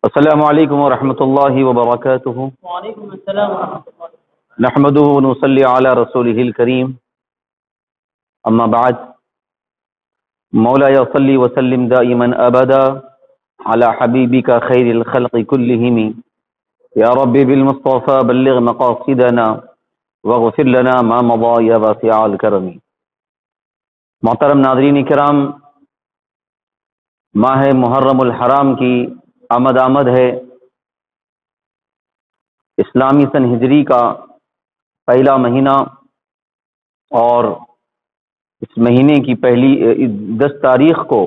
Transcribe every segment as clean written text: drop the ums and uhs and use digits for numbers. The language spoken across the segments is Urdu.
السلام علیکم ورحمۃ اللہ وبرکاتہ۔ وعلیکم السلام ورحمۃ اللہ۔ نحمده ونصلي على رسوله الكريم، اما بعد، مولاي صل وسلم دائما ابدا على حبيبك خير الخلق كلهم، يا رب بالمصطفى بلغ مقاصدنا واغفر لنا ما مضى يا واسع الكرم۔ محترم ناظرین کرام، ماہ محرم الحرام کی آمد ہے۔ اسلامی سن ہجری کا پہلا مہینہ، اور اس مہینے کی پہلی 10 تاریخ کو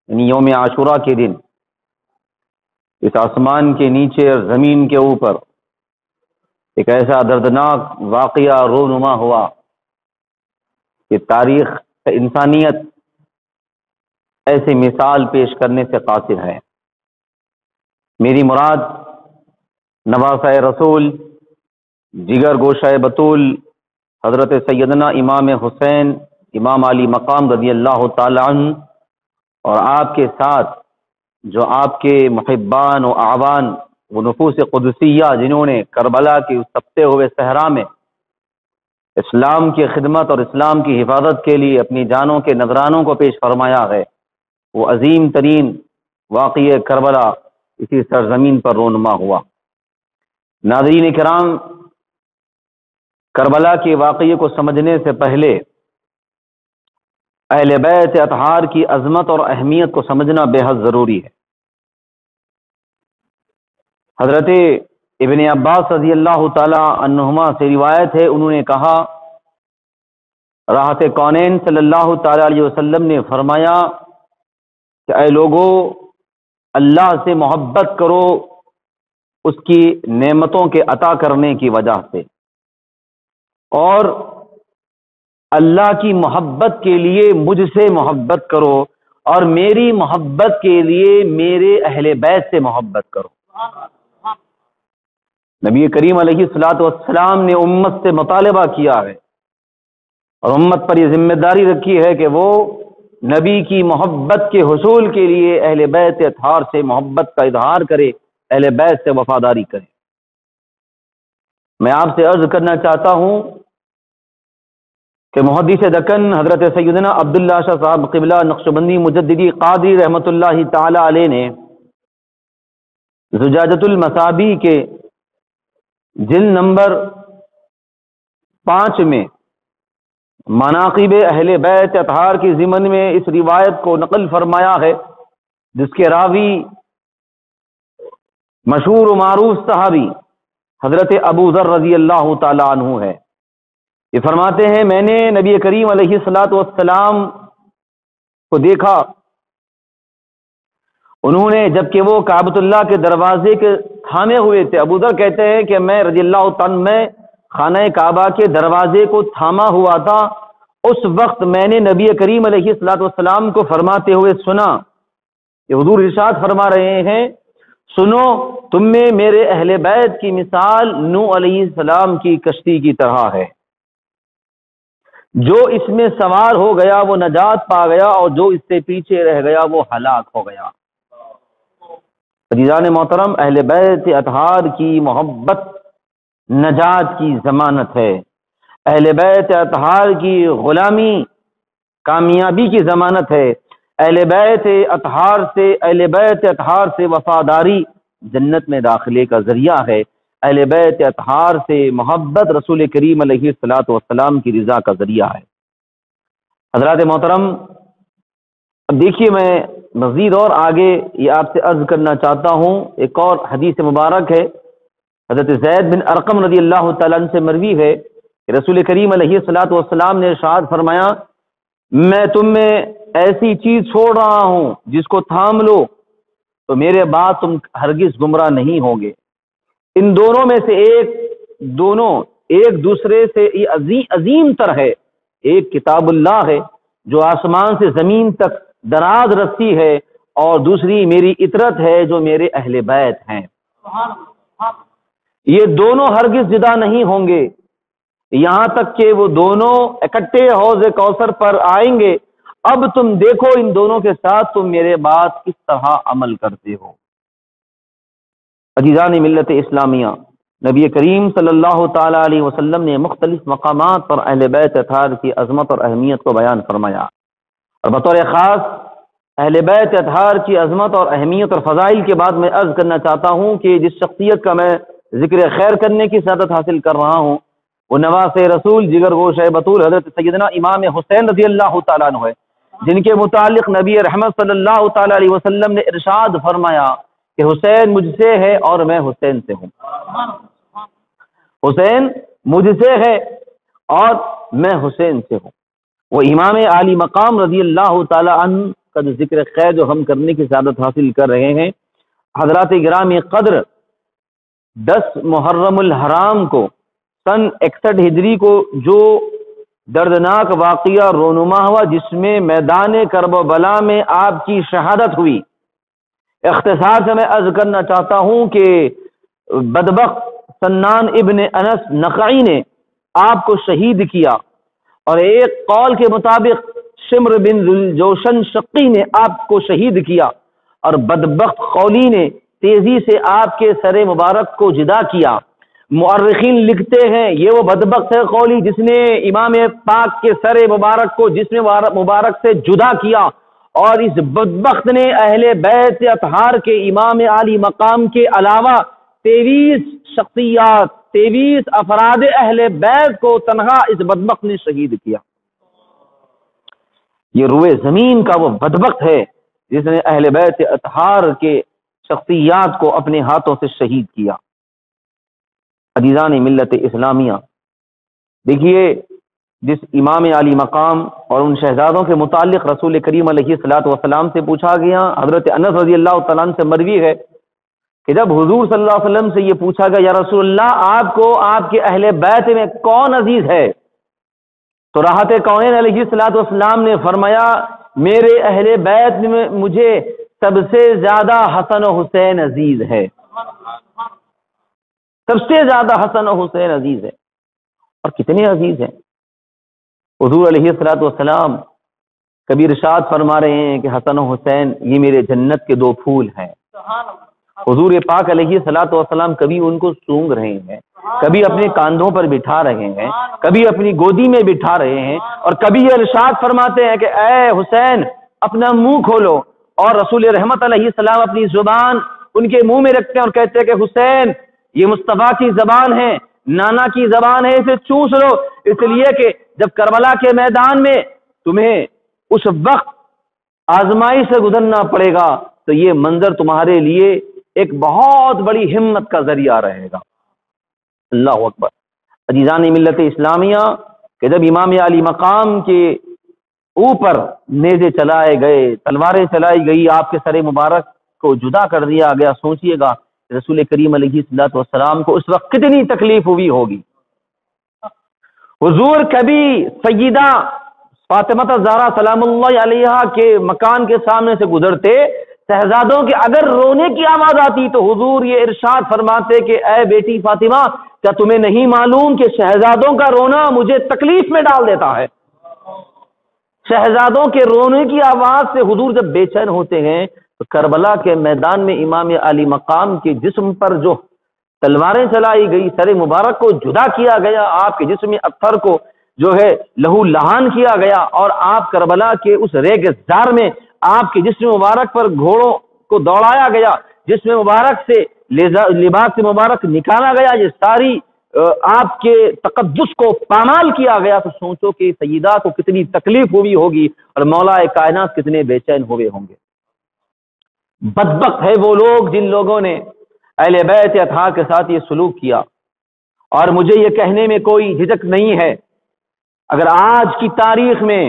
یعنی یوم عاشورہ کے دن اس آسمان کے نیچے اور زمین کے اوپر ایک ایسا دردناک واقعہ رونما ہوا کہ تاریخ انسانیت ایسے مثال پیش کرنے سے قاصر ہے۔ میری مراد نواسہ رسول، جگر گوشہ بطول حضرت سیدنا امام حسین امام علی مقام رضی اللہ تعالی عنہ، اور آپ کے ساتھ جو آپ کے محبان و اعوان و نفوس قدسیہ جنہوں نے کربلا کے اس تپتے ہوئے صحرا میں اسلام کی خدمت اور اسلام کی حفاظت کے لیے اپنی جانوں کے نذرانوں کو پیش فرمایا ہے، وہ عظیم ترین واقعہ کربلا اسی سرزمین پر رونما ہوا۔ ناظرین کرام، کربلا کے واقعے کو سمجھنے سے پہلے اہل بیت اطہار کی عظمت اور اہمیت کو سمجھنا بے حد ضروری ہے۔ حضرت ابن عباس رضی اللہ تعالی عنہما سے روایت ہے، انہوں نے کہا، راحت کونین صلی اللہ تعالی علیہ وسلم نے فرمایا کہ اے لوگو، اللہ سے محبت کرو اس کی نعمتوں کے عطا کرنے کی وجہ سے، اور اللہ کی محبت کے لیے مجھ سے محبت کرو، اور میری محبت کے لیے میرے اہل بیت سے محبت کرو۔ نبی کریم علیہ الصلوۃ والسلام نے امت سے مطالبہ کیا ہے اور امت پر یہ ذمہ داری رکھی ہے کہ وہ نبی کی محبت کے حصول کے لیے اہل بیت اطہار سے محبت کا اظہار کرے، اہل بیت سے وفاداری کرے۔ میں آپ سے عرض کرنا چاہتا ہوں کہ محدث دکن حضرت سیدنا عبداللہ شاہ صاحب قبلہ نقشبندی مجددی قادری رحمۃ اللہ تعالی علیہ نے زجاجۃ المصابیح کے جلد نمبر 5 میں مناقب اہل بیت اطہار کی ضمن میں اس روایت کو نقل فرمایا ہے، جس کے راوی مشہور و معروف صحابی حضرت ابو ذر رضی اللہ تعالی عنہ ہے۔ یہ فرماتے ہیں، میں نے نبی کریم علیہ الصلوۃ والسلام کو دیکھا، انہوں نے جبکہ وہ کعبۃ اللہ کے دروازے کے تھامے ہوئے تھے۔ ابو ذر کہتے ہیں کہ میں رضی اللہ تعالی میں خانہ کعبہ کے دروازے کو تھاما ہوا تھا، اس وقت میں نے نبی کریم علیہ الصلوۃ والسلام کو فرماتے ہوئے سنا کہ حضور ارشاد فرما رہے ہیں، سنو، تم میں میرے اہل بیت کی مثال نوح علیہ السلام کی کشتی کی طرح ہے، جو اس میں سوار ہو گیا وہ نجات پا گیا، اور جو اس سے پیچھے رہ گیا وہ ہلاک ہو گیا۔ عزیزان محترم، اہل بیت اطہار کی محبت نجات کی ضمانت ہے، اہل بیت اطہار کی غلامی کامیابی کی ضمانت ہے، اہل بیت اطہار سے وفاداری جنت میں داخلے کا ذریعہ ہے، اہل بیت اطہار سے محبت رسول کریم علیہ الصلوۃ والسلام کی رضا کا ذریعہ ہے۔ حضرات محترم، اب دیکھیے، میں مزید اور آگے یہ آپ سے عرض کرنا چاہتا ہوں۔ ایک اور حدیث مبارک ہے، حضرت زید بن ارقم رضی اللہ تعالیٰ عنہ سے مروی ہے کہ رسول کریم علیہ الصلوۃ والسلام نے ارشاد فرمایا، میں تم میں ایسی چیز چھوڑ رہا ہوں جس کو تھام لو تو میرے بعد تم ہرگز گمراہ نہیں ہوگے۔ ان دونوں میں سے ایک دوسرے سے عظیم تر ہے۔ ایک کتاب اللہ ہے جو آسمان سے زمین تک دراز رسی ہے، اور دوسری میری اطرت ہے جو میرے اہل بیت ہیں۔ یہ دونوں ہرگز جدا نہیں ہوں گے یہاں تک کہ وہ دونوں اکٹھے حوض کوثر پر آئیں گے۔ اب تم دیکھو ان دونوں کے ساتھ تم میرے بعد کس طرح عمل کرتے ہو۔ عزیزان ملت اسلامیہ، نبی کریم صلی اللہ تعالی علیہ وسلم نے مختلف مقامات پر اہل بیت اطہار کی عظمت اور اہمیت کو بیان فرمایا، اور بطور خاص اہل بیت اطہار کی عظمت اور اہمیت اور فضائل کے بعد میں عرض کرنا چاہتا ہوں کہ جس شخصیت کا میں ذکر خیر کرنے کی سعادت حاصل کر رہا ہوں وہ نواس رسول جگر گوش بطول حضرت سیدنا امام حسین رضی اللہ تعالیٰ عنہ ہے، جن کے متعلق نبی رحمت صلی اللہ تعالی علیہ وسلم نے ارشاد فرمایا کہ حسین مجھ سے ہے اور میں حسین سے ہوں، حسین مجھ سے ہے اور میں حسین سے ہوں۔ وہ امام عالی مقام رضی اللہ تعالی عنہ کا جو ذکر خیر جو ہم کرنے کی سعادت حاصل کر رہے ہیں، حضرات گرامی قدر 10 محرم الحرام کو سن 61 ہجری کو جو دردناک واقعہ رونما ہوا جس میں میدان کربلا میں آپ کی شہادت ہوئی، اختصار سے میں عرض کرنا چاہتا ہوں کہ بدبخت سنان ابن انس نخعی نے آپ کو شہید کیا، اور ایک قول کے مطابق شمر بن ذوالجوشن شقی نے آپ کو شہید کیا، اور بدبخت قولی نے تیزی سے آپ کے سر مبارک کو جدا کیا۔ مؤرخین لکھتے ہیں یہ وہ بدبخت ہے قولی جس نے امام پاک کے سر مبارک کو جسم مبارک سے جدا کیا، اور اس بدبخت نے اہل بیت اطہار کے امام عالی مقام کے علاوہ 23 شخصیات 23 افراد اہل بیت کو تنہا اس بدبخت نے شہید کیا۔ یہ روئے زمین کا وہ بدبخت ہے جس نے اہل بیت اطہار کے شخصیات کو اپنے ہاتھوں سے شہید کیا۔ عزیزان ملت اسلامیہ، دیکھیے جس امام علی مقام اور ان شہزادوں کے متعلق رسول کریم علیہ الصلوۃ والسلام سے پوچھا گیا، حضرت انس رضی اللہ تعالیٰ عنہ سے مروی ہے کہ جب حضور صلی اللہ علیہ وسلم سے یہ پوچھا گیا یا رسول اللہ آپ کو آپ کے اہل بیت میں کون عزیز ہے، تو راحت کونین علیہ الصلوۃ والسلام نے فرمایا میرے اہل بیت میں مجھے سب سے زیادہ حسن و حسین عزیز ہے، سب سے زیادہ حسن و حسین عزیز ہے۔ اور کتنے عزیز ہیں؟ حضور علیہ الصلوۃ والسلام کبھی ارشاد فرما رہے ہیں کہ حسن و حسین یہ میرے جنت کے 2 پھول ہیں۔ حضور پاک علیہ الصلوۃ والسلام کبھی ان کو سونگ رہے ہیں، کبھی اپنے کاندھوں پر بٹھا رہے ہیں، کبھی اپنی گودی میں بٹھا رہے ہیں، اور کبھی یہ ارشاد فرماتے ہیں کہ اے حسین اپنا منہ کھولو، اور رسول رحمت علیہ السلام اپنی زبان ان کے منہ میں رکھتے ہیں اور کہتے ہیں کہ حسین یہ مصطفیٰ کی زبان ہے، نانا کی زبان ہے، اسے چوس لو، اس لیے کہ جب کربلا کے میدان میں تمہیں اس وقت آزمائی سے گزرنا پڑے گا تو یہ منظر تمہارے لیے ایک بہت بڑی ہمت کا ذریعہ رہے گا۔ اللہ اکبر۔ عزیزان ملت اسلامیہ، کہ جب امام علی مقام کے اوپر نیزے چلائے گئے، تلواریں چلائی گئی، آپ کے سر مبارک کو جدا کر دیا گیا، سوچئے گا رسول کریم علیہ الصلوۃ والسلام کو اس وقت کتنی تکلیف ہوئی ہوگی۔ حضور کبھی سیدہ فاطمہ الزہرا سلام اللہ علیہا کے مکان کے سامنے سے گزرتے، شہزادوں کے اگر رونے کی آواز آتی تو حضور یہ ارشاد فرماتے کہ اے بیٹی فاطمہ کیا تمہیں نہیں معلوم کہ شہزادوں کا رونا مجھے تکلیف میں ڈال دیتا ہے؟ شہزادوں کے رونے کی آواز سے حضور جب بے چین ہوتے ہیں تو کربلا کے میدان میں امام علی مقام کے جسم پر جو تلواریں چلائی گئی، سر مبارک کو جدا کیا گیا، آپ کے جسم اطہر کو جو ہے لہو لہان کیا گیا، اور آپ کربلا کے اس ریگزار میں آپ کے جسم مبارک پر گھوڑوں کو دوڑایا گیا، جسم مبارک سے لباس مبارک نکالا گیا، یہ ساری آپ کے تقدس کو پامال کیا گیا، تو سوچو کہ سیدہ کو کتنی تکلیف ہوئی ہوگی اور مولا کائنات کتنے بے چین ہوئے ہوں گے۔ بدبخت ہے وہ لوگ جن لوگوں نے اہل بیت اطہار کے ساتھ یہ سلوک کیا، اور مجھے یہ کہنے میں کوئی جھجک نہیں ہے اگر آج کی تاریخ میں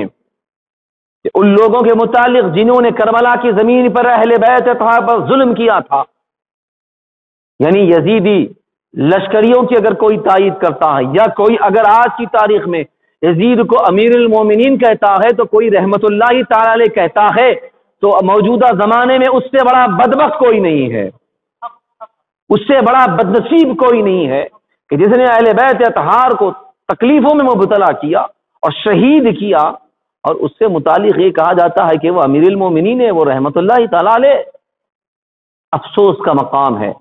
ان لوگوں کے متعلق جنہوں نے کربلا کی زمین پر اہل بیت اطہار پر ظلم کیا تھا، یعنی یزیدی لشکریوں کی اگر کوئی تائید کرتا ہے، یا کوئی اگر آج کی تاریخ میں یزید کو امیر المومنین کہتا ہے تو کوئی رحمت اللہ تعالی علیہ کہتا ہے، تو موجودہ زمانے میں اس سے بڑا بدبخت کوئی نہیں ہے، اس سے بڑا بدنصیب کوئی نہیں ہے کہ جس نے اہل بیت اطہار کو تکلیفوں میں مبتلا کیا اور شہید کیا، اور اس سے متعلق یہ کہا جاتا ہے کہ وہ امیر المومنین ہے، وہ رحمت اللہ تعالی علیہ۔ افسوس کا مقام ہے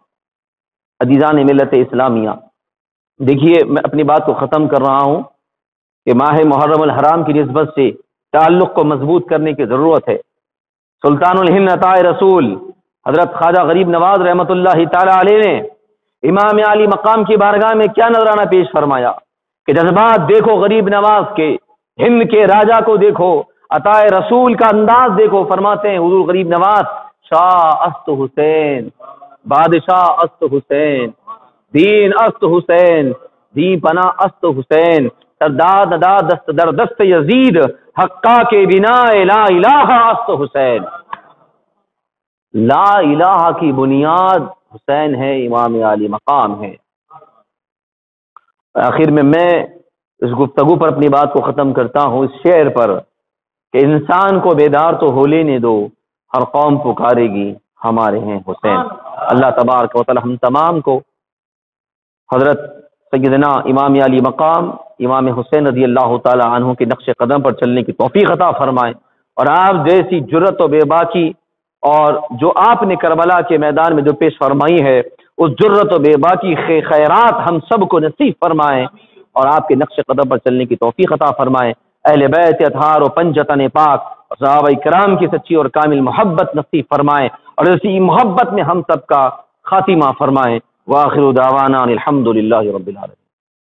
عزیزان ملت اسلامیہ، دیکھیے میں اپنی بات کو ختم کر رہا ہوں کہ ماہ محرم الحرام کی نسبت سے تعلق کو مضبوط کرنے کی ضرورت ہے۔ سلطان الہند عطائے رسول حضرت خواجہ غریب نواز رحمۃ اللہ تعالی علیہ نے امام علی مقام کی بارگاہ میں کیا نذرانہ پیش فرمایا کہ جذبات دیکھو غریب نواز کے، ہند کے راجا کو دیکھو، عطائے رسول کا انداز دیکھو۔ فرماتے ہیں حضور غریب نواز، شاہ است حسین، بادشاہ است حسین، دین است حسین، دی پناہ است حسین، سرداد ادا دست در دست یزید، حقا کے بنا لا الہ است حسین۔ لا الہ کی بنیاد حسین ہے، امام علی مقام ہے۔ آخر میں اس گفتگو پر اپنی بات کو ختم کرتا ہوں اس شعر پر کہ انسان کو بیدار تو ہو لینے دو، ہر قوم پکارے گی ہمارے ہیں حسین۔ اللہ تبارک و تعالی ہم تمام کو حضرت سیدنا امام علی مقام امام حسین رضی اللہ تعالی عنہ کے نقش قدم پر چلنے کی توفیق عطا فرمائے، اور آپ جیسی جرت و بے باکی اور جو آپ نے کربلا کے میدان میں جو پیش فرمائی ہے، اس جرت و بے باکی خیرات ہم سب کو نصیب فرمائے، اور آپ کے نقش قدم پر چلنے کی توفیق عطا فرمائے۔ اہل بیت اطہار و پنجتن پاک صحابہ کرام کی سچی اور کامل محبت نصیب فرمائے، اور اسی محبت میں ہم سب کا خاتمہ فرمائے۔ وآخر دعوانا الحمد للہ رب العالمین۔